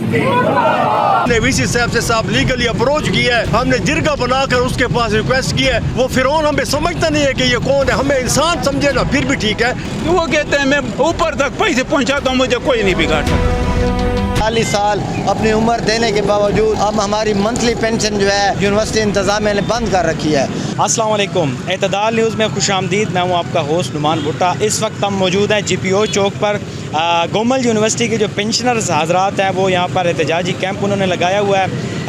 हमने वीसी साहब से साहब लीगली अप्रोच किया है, हमने जिरगा बनाकर उसके पास रिक्वेस्ट की है। वो फिरौन हमें समझता नहीं है कि ये कौन है, हमें इंसान समझे ना फिर भी ठीक है। वो कहते हैं मैं ऊपर तक पैसे पहुंचाता हूँ, मुझे कोई नहीं बिगाड़ सकता। 40 साल अपनी उम्र देने के बावजूद अब हमारी मंथली पेंशन जो है यूनिवर्सिटी इंतजामिया ने बंद कर रखी है। अस्सलाम वालेकुम, एतदाल न्यूज़ में खुशामदीद। मैं हूँ आपका होस्ट नुमान भुट्टा। इस वक्त हम मौजूद हैं GPO चौक पर। गोमल यूनिवर्सिटी के जो पेंशनर्स हजरात हैं वो यहाँ पर एहतजाजी कैंप उन्होंने लगाया हुआ है।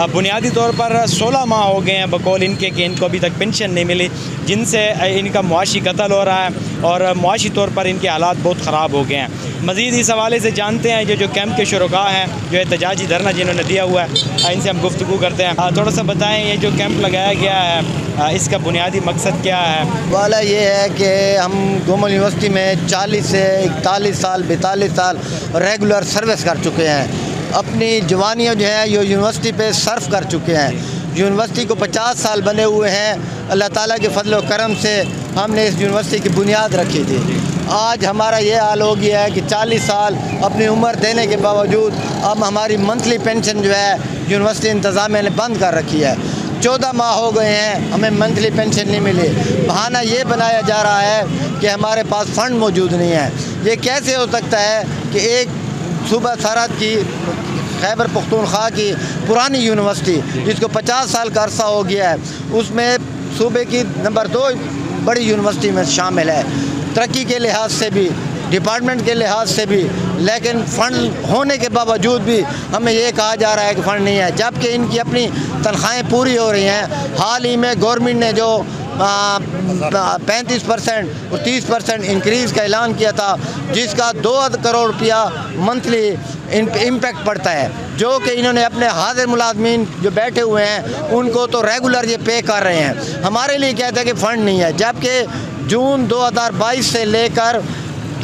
बुनियादी तौर पर 16 माह हो गए हैं बकौल इनके कि इनको अभी तक पेंशन नहीं मिली, जिनसे इनका मुआशी कत्ल हो रहा है और मुआशी तौर पर इनके हालात बहुत ख़राब हो गए हैं। मज़ीद इस हवाले से जानते हैं जो कैंप के शुरका हैं, जो एहतजाजी धरना जिन्होंने दिया हुआ है, इनसे हम गुफ्तगू करते हैं। थोड़ा सा बताएं, ये जो कैंप लगाया गया है इसका बुनियादी मकसद क्या है? वाला ये है कि हम गोमल यूनिवर्सिटी में 40 से 41 साल 42 साल रेगुलर सर्विस कर चुके हैं। अपनी जवानियाँ जो है ये यूनिवर्सिटी पे सर्फ कर चुके हैं। यूनिवर्सिटी को 50 साल बने हुए हैं। अल्लाह ताला के फजल व करम से हमने इस यूनिवर्सिटी की बुनियाद रखी थी। आज हमारा ये हाल हो गया है कि 40 साल अपनी उम्र देने के बावजूद अब हमारी मंथली पेंशन जो है यूनिवर्सिटी इंतजामिया ने बंद कर रखी है। 14 माह हो गए हैं हमें मंथली पेंशन नहीं मिली। बहाना ये बनाया जा रहा है कि हमारे पास फ़ंड मौजूद नहीं है। ये कैसे हो सकता है कि एक सूबा सरहद की खैबर पख्तूनख्वा की पुरानी यूनिवर्सिटी जिसको 50 साल का अरसा हो गया है, उसमें सूबे की नंबर 2 बड़ी यूनिवर्सिटी में शामिल है, तरक्की के लिहाज से भी, डिपार्टमेंट के लिहाज से भी, लेकिन फ़ंड होने के बावजूद भी हमें ये कहा जा रहा है कि फ़ंड नहीं है, जबकि इनकी अपनी तनख्वाहें पूरी हो रही हैं। हाल ही में गवर्नमेंट ने जो 35% और 30% इंक्रीज़ का ऐलान किया था, जिसका 2 करोड़ रुपया मंथली इम्पैक्ट पड़ता है, जो कि इन्होंने अपने हाजिर मुलाजमीन जो बैठे हुए हैं उनको तो रेगुलर ये पे कर रहे हैं। हमारे लिए कहते हैं कि फ़ंड नहीं है, जबकि जून 2022 से लेकर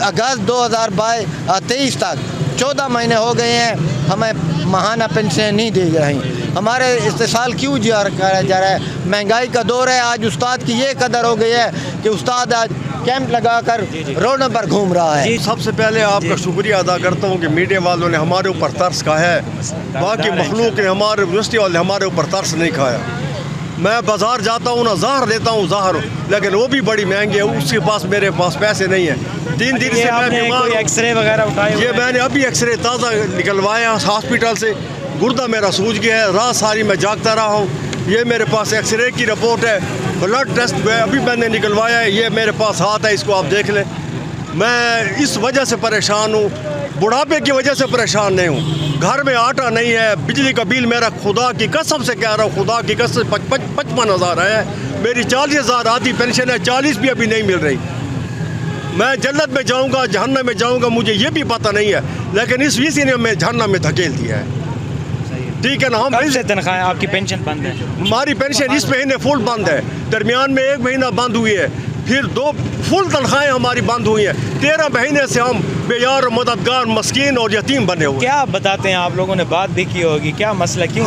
अगस्त 2023 तक 14 महीने हो गए हैं, हमें माहाना पेंशन नहीं दी रही। हमारे इस्तेसाल क्यों कराया जा रहा है? महंगाई का दौर है। आज उस्ताद की ये कदर हो गई है कि उस्ताद आज कैंप लगाकर रोडों पर घूम रहा है। सबसे पहले आपका शुक्रिया अदा करता हूँ कि मीडिया वालों ने हमारे ऊपर तरस खाया है। बाकी मखलूक ने, हमारे यूनिवर्सिटी वाले हमारे ऊपर तरस नहीं खाया। मैं बाज़ार जाता हूँ ना, ज़हर लेता हूँ ज़हर, लेकिन वो भी बड़ी महंगी है, उसके पास मेरे पास पैसे नहीं है। 3 दिन से मैं बीमार हूँ। एक्सरे वगैरह उठाए? ये मैंने अभी एक्सरे ताज़ा निकलवाया हॉस्पिटल से। गुर्दा मेरा सूज गया है, रात सारी मैं जागता रहा हूँ। ये मेरे पास एक्सरे की रिपोर्ट है, ब्लड टेस्ट अभी मैंने निकलवाया है, ये मेरे पास हाथ है, इसको आप देख लें। मैं इस वजह से परेशान हूँ, बुढ़ापे की वजह से परेशान नहीं हूँ। घर में आटा नहीं है, बिजली का बिल मेरा खुदा की कसम से कह रहा हूँ, खुदा की कसम 55,000 है। मेरी 40,000 आधी पेंशन है, 40 भी अभी नहीं मिल रही। मैं जन्नत में जाऊँगा, जहन्नम में जाऊँगा, मुझे ये भी पता नहीं है, लेकिन इस वीसी ने हमें जहन्नम में धकेल दिया है। ठीक है ना? हम से तनख्वाह आपकी पेंशन बंद है? हमारी पेंशन इस महीने फुल बंद है, दरमियान में 1 महीना बंद हुई है, फिर 2 फुल तनख्वाहें हमारी बंद हुई हैं। 13 महीने से हम बेयार, मददगार, मस्कीन और यतीम बने हुए। क्या बताते हैं? आप लोगों ने बात भी की होगी, क्या मसला क्यों?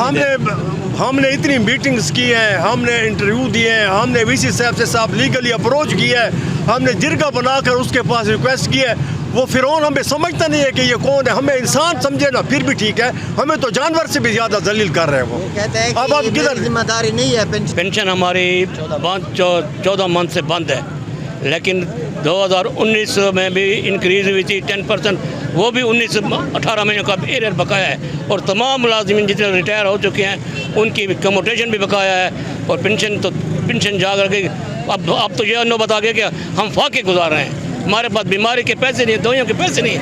हमने इतनी मीटिंग्स की हैं, हमने इंटरव्यू दिए हैं, हमने वीसी साहब से साहब लीगली अप्रोच किया है, हमने जिरगा बनाकर उसके पास रिक्वेस्ट की है। वो फिरौन हमें समझता नहीं है कि ये कौन है, हमें इंसान समझे ना फिर भी ठीक है, हमें तो जानवर से भी ज़्यादा जलील कर रहे हैं। वो कहते हैं अब आप किधर? जिम्मेदारी नहीं है। पेंशन हमारी 14 मंथ से बंद है, लेकिन 2019 में भी इंक्रीज़ हुई थी 10%, वो भी 18 महीने का एरियर बकाया है। और तमाम मुलाजिमीन जितने रिटायर हो चुके हैं उनकी कमोटेशन भी बकाया है, और पेंशन जा कर के अब तो ये नौबत आ गया कि हम फाके गुजार रहे हैं। हमारे पास बीमारी के पैसे नहीं, दवाइयों के पैसे नहीं।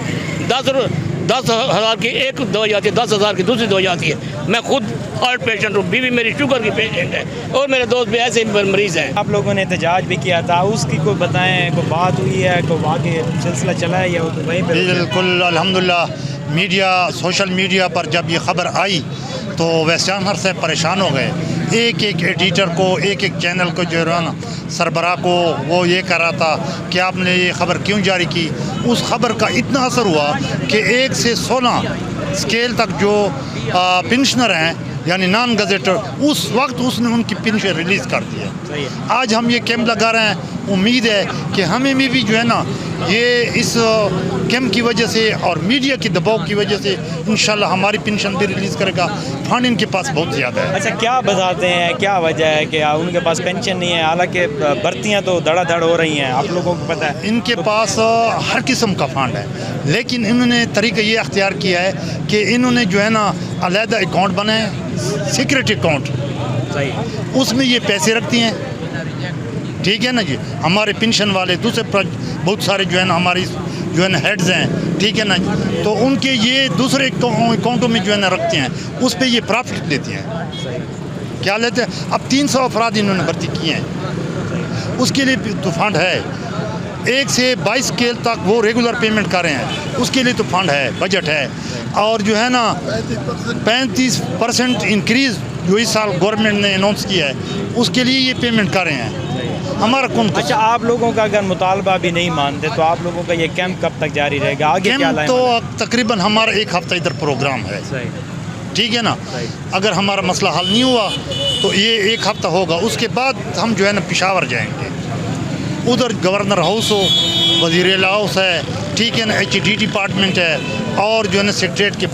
10,000 की एक दवाई आती है, 10,000 की दूसरी दवाई आती है। मैं खुद हार्ट पेशेंट हूँ, बीवी मेरी शुगर की पेशेंट है, और मेरे दोस्त भी ऐसे मरीज़ हैं। आप लोगों ने एहतजाज भी किया था, उसकी कोई बताएं, कोई बात हुई है, कोई आगे सिलसिला चला है या वहीं पर? बिल्कुल, अल्हम्दुलिल्लाह। मीडिया, सोशल मीडिया पर जब ये ख़बर आई तो वेस्टर्नर से परेशान हो गए। एक एडिटर को, एक चैनल को जो है ना, सरबराह को वो ये कह रहा था कि आपने ये ख़बर क्यों जारी की। उस ख़बर का इतना असर हुआ कि 1 से 16 स्केल तक जो पेंशनर हैं, यानी नॉन गजेटर, उस वक्त उसने उनकी पेंशन रिलीज़ कर दी है। आज हम ये कैंप लगा रहे हैं, उम्मीद है कि हमें भी जो है ना یہ اس کیمپ کی وجہ سے اور میڈیا کے دباؤ کی وجہ سے انشاءاللہ ہماری پینشن بھی ریلیز کرے گا. فنڈ ان کے پاس بہت زیادہ ہے. اچھا کیا بتاتے ہیں کیا وجہ ہے کہ ان کے پاس پینشن نہیں ہے حالانکہ بھرتیاں تو دھڑا دھڑ ہو رہی ہیں آپ لوگوں کو پتہ ہے؟ ان کے پاس ہر قسم کا فنڈ ہے لیکن انہوں نے طریقہ یہ اختیار کیا ہے کہ انہوں نے جو ہے نا علیحدہ اکاؤنٹ بنائے سیکرٹ اکاؤنٹ صحیح اس میں یہ پیسے رکھتی ہیں. ٹھیک ہے نا جی. ہمارے پینشن والے دوسرے بہت سارے جو ہے نا ہماری جو ہے نا ہیڈز ہیں. ٹھیک ہے نا جی. تو ان کے یہ دوسرے اکاؤنٹوں میں جو ہے نا رکھتے ہیں اس پہ یہ پرافٹ لیتے ہیں. کیا لیتے ہیں؟ اب 300 افراد انہوں نے بھرتی کیے ہیں اس کے لیے تو فنڈ ہے. 1 سے 22 اسکیل تک وہ ریگولر پیمنٹ کر رہے ہیں اس کے لیے تو فنڈ ہے بجٹ ہے. اور جو ہے نا 35% انکریز جو اس سال گورنمنٹ نے اناؤنس کیا ہے اس کے لیے یہ پیمنٹ کر رہے ہیں. ہمارا کون اچھا آپ لوگوں کا اگر مطالبہ بھی نہیں مانتے تو آپ لوگوں کا یہ کیمپ کب تک جاری رہے گا؟ آگے کیا لائیں؟ تو تقریباً ہمارا 1 ہفتہ ادھر پروگرام ہے. ٹھیک ہے نا. اگر ہمارا مسئلہ حل نہیں ہوا تو یہ 1 ہفتہ ہوگا. اس کے بعد ہم جو ہے نا پشاور جائیں گے. ادھر گورنر ہاؤس ہو وزیر اعلیٰ ہاؤس ہے. ٹھیک ہے نا. HDD ڈپارٹمنٹ ہے اور جو ہے نا سیکریٹریٹ کے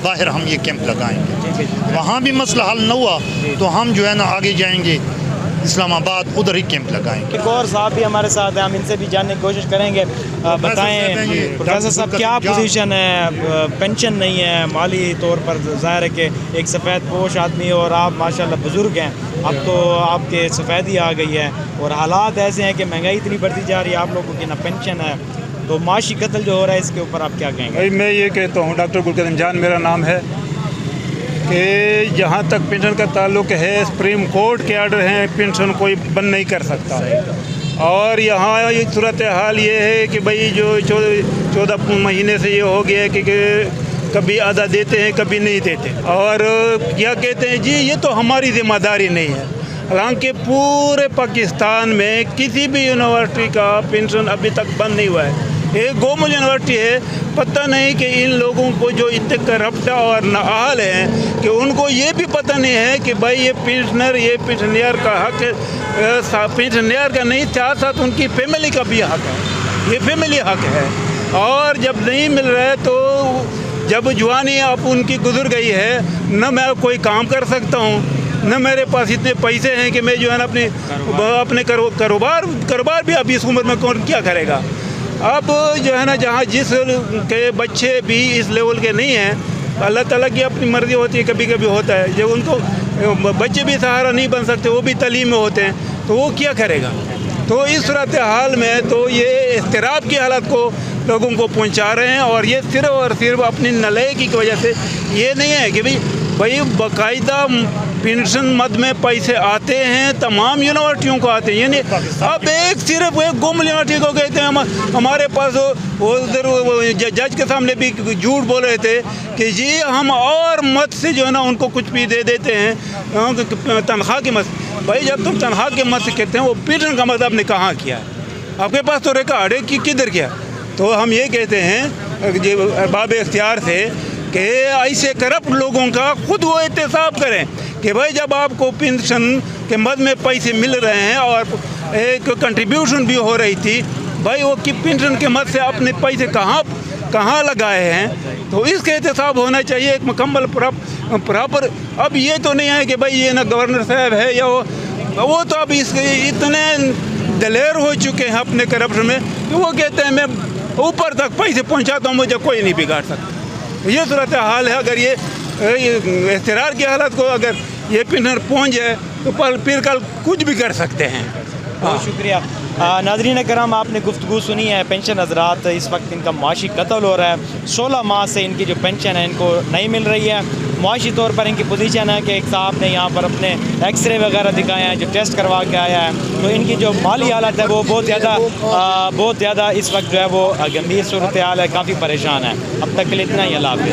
باہر ہم یہ کیمپ لگائیں گے. وہاں بھی مسئلہ حل نہ ہوا تو ہم جو ہے نا آگے جائیں گے اسلام آباد ادھر ہی کیمپ لگائیں گے. ایک اور صاحب بھی ہمارے ساتھ ہیں ہم ان سے بھی جاننے کی کوشش کریں گے. بتائیں پروفیسر صاحب کیا پوزیشن ہے؟ پینشن نہیں ہے مالی طور پر ظاہر ہے کہ ایک سفید پوش آدمی اور آپ ماشاءاللہ بزرگ ہیں اب تو آپ کے سفیدی آ گئی ہے اور حالات ایسے ہیں کہ مہنگائی اتنی بڑھتی جا رہی ہے آپ لوگوں کی نہ پینشن ہے تو معاشی قتل جو ہو رہا ہے اس کے اوپر آپ کیا کہیں گے؟ میں یہ کہتا ہوں ڈاکٹر گلقدم جان میرا نام ہے کہ جہاں تک پینشن کا تعلق ہے سپریم کورٹ کے آرڈر ہیں پینشن کوئی بند نہیں کر سکتا. اور یہاں صورتحال یہ ہے کہ بھائی جو 14 مہینے سے یہ ہو گیا ہے کہ کبھی آدھا دیتے ہیں کبھی نہیں دیتے اور کیا کہتے ہیں جی یہ تو ہماری ذمہ داری نہیں ہے. حالانکہ پورے پاکستان میں کسی بھی یونیورسٹی کا پینشن ابھی تک بند نہیں ہوا ہے. ایک گورنمنٹ یونیورسٹی ہے پتہ نہیں کہ ان لوگوں کو جو اتنے کرپٹ اور نااہل ہیں کہ ان کو یہ بھی پتہ نہیں ہے کہ بھائی یہ پینشنر کا حق ہے. پینشنر کا نہیں ساتھ ساتھ ان کی فیملی کا بھی حق ہے. یہ فیملی حق ہے اور جب نہیں مل رہا ہے تو جب جوانی اب ان کی گزر گئی ہے نہ میں کوئی کام کر سکتا ہوں نہ میرے پاس اتنے پیسے ہیں کہ میں جو ہے نا اپنے کاروبار بھی اب اس عمر میں کون کیا کرے گا. اب جو ہے نا جہاں جس کے بچے بھی اس لیول کے نہیں ہیں اللہ تعالیٰ کی اپنی مرضی ہوتی ہے کبھی کبھی ہوتا ہے جب ان کو بچے بھی سہارا نہیں بن سکتے وہ بھی تعلیم میں ہوتے ہیں تو وہ کیا کرے گا. تو اس صورتحال میں تو یہ اضطراب کی حالت کو لوگوں کو پہنچا رہے ہیں اور یہ صرف اور صرف اپنی نالائکی کی وجہ سے. یہ نہیں ہے کہ بھائی باقاعدہ پینشن مد میں پیسے آتے ہیں تمام یونیورسٹیوں کو آتے ہیں. یعنی اب صرف ایک گورنمنٹ یونیورسٹی کو کہتے ہیں ہمارے پاس وہ جج کے سامنے بھی جھوٹ بول رہے تھے کہ جی ہم اور مد سے جو ہے نا ان کو کچھ بھی دے دیتے ہیں تنخواہ کی مد. بھائی جب تم تنخواہ کے مد سے کہتے ہیں وہ پینشن کا مد آپ نے کہاں کیا؟ آپ کے پاس تو ریکارڈ ہے کہ کدھر کیا. تو ہم یہ کہتے ہیں باب اختیار سے کہ ایسے کرپٹ لوگوں کا خود وہ احتساب کریں کہ بھائی جب آپ کو پینشن کے مد میں پیسے مل رہے ہیں اور ایک کنٹریبیوشن بھی ہو رہی تھی بھائی وہ پینشن کے مد سے اپنے پیسے کہاں لگائے ہیں تو اس کا احتساب ہونا چاہیے ایک مکمل پراپر. اب یہ تو نہیں ہے کہ بھائی یہ نا گورنر صاحب ہے یا وہ تو اب اس اتنے دلیر ہو چکے ہیں اپنے کرپشن میں کہ وہ کہتے ہیں میں اوپر تک پیسے پہنچاتا ہوں مجھے کوئی نہیں بگاڑ سکتا. یہ صورتحال ہے. اگر یہ اضطرار کی حالت کو اگر یہ پینشنر پہنچ جائے تو پھر کل کچھ بھی کر سکتے ہیں. بہت شکریہ. ناظرین کرام آپ نے گفتگو سنی ہے. پینشن حضرات اس وقت ان کا معاشی قتل ہو رہا ہے. 16 ماہ سے ان کی جو پینشن ہے ان کو نہیں مل رہی ہے. معاشی طور پر ان کی پوزیشن ہے کہ ایک صاحب نے یہاں پر اپنے ایکس رے وغیرہ دکھائے ہیں جو ٹیسٹ کروا کے آیا ہے تو ان کی جو مالی حالت ہے وہ بہت زیادہ اس وقت جو ہے وہ گمبھیر صورتحال ہے. کافی پریشان ہے. اب تک کے لیے اتنا ہی. اللہ حافظ.